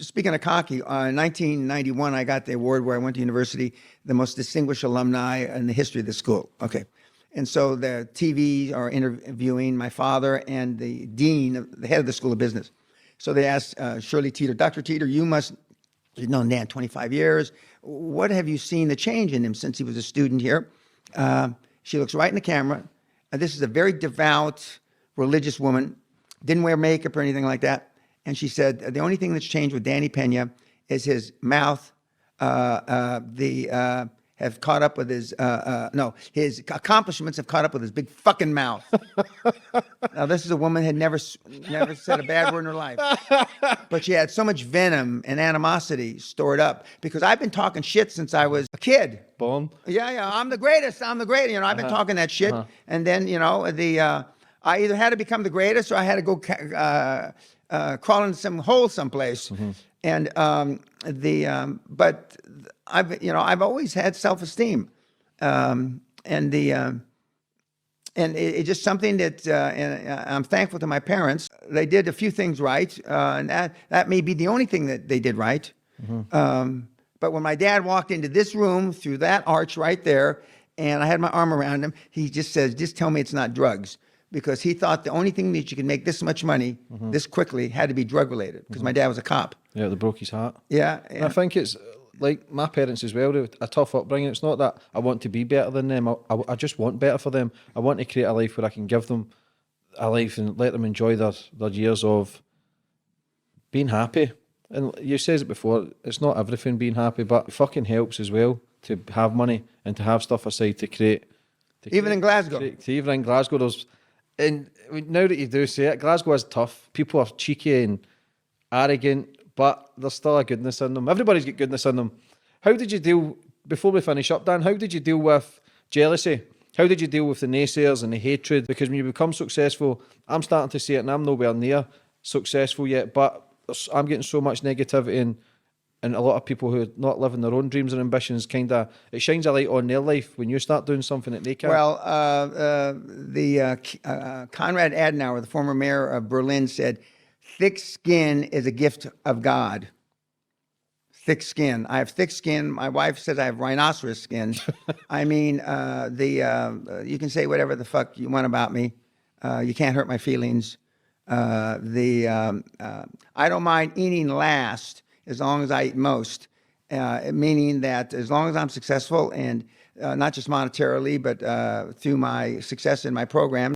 Speaking of cocky, in 1991, I got the award where I went to university, the most distinguished alumni in the history of the school. Okay. And so the TV are interviewing my father and the dean, the head of the School of Business. So they asked Shirley Teeter, Dr. Teeter, you've known Dan 25 years. What have you seen the change in him since he was a student here? She looks right in the camera. This is a very devout, religious woman, didn't wear makeup or anything like that. And she said, the only thing that's changed with Danny Pena is his mouth, have caught up with his accomplishments have caught up with his big fucking mouth. Now, this is a woman had never said a bad word in her life, but she had so much venom and animosity stored up because I've been talking shit since I was a kid. Born. Yeah, I'm the greatest. I'm the greatest. I've been talking that shit, and then I either had to become the greatest or I had to go crawl into some hole someplace. And but I've always had self-esteem, and it's just something that and I'm thankful to my parents. They did a few things right, and that may be the only thing that they did right. But when my dad walked into this room through that arch right there, and I had my arm around him, he just says, "Just tell me it's not drugs." Because he thought the only thing that you could make this much money this quickly had to be drug related. Because my dad was a cop. Yeah, they broke his heart. Yeah. I think it's like my parents as well. They had a tough upbringing. It's not that I want to be better than them. I just want better for them. I want to create a life where I can give them a life and let them enjoy their years of being happy. And you said it before, it's not everything being happy, but it fucking helps as well to have money and to have stuff aside to create. Even in Glasgow. Even in Glasgow, there's... And now that you do say it, Glasgow is tough. People are cheeky and arrogant, but there's still a goodness in them. Everybody's got goodness in them. How did you deal, before we finish up, Dan, how did you deal with jealousy? How did you deal with the naysayers and the hatred? Because when you become successful, I'm starting to see it and I'm nowhere near successful yet, but I'm getting so much negativity and a lot of people who are not living their own dreams and ambitions, it shines a light on their life when you start doing something that they can't. Well, Konrad Adenauer, the former mayor of Berlin, said, thick skin is a gift of God. Thick skin. I have thick skin. My wife says I have rhinoceros skin. I mean, you can say whatever the fuck you want about me. You can't hurt my feelings. I don't mind eating last as long as I eat most, meaning that as long as I'm successful and not just monetarily, but through my success in my program,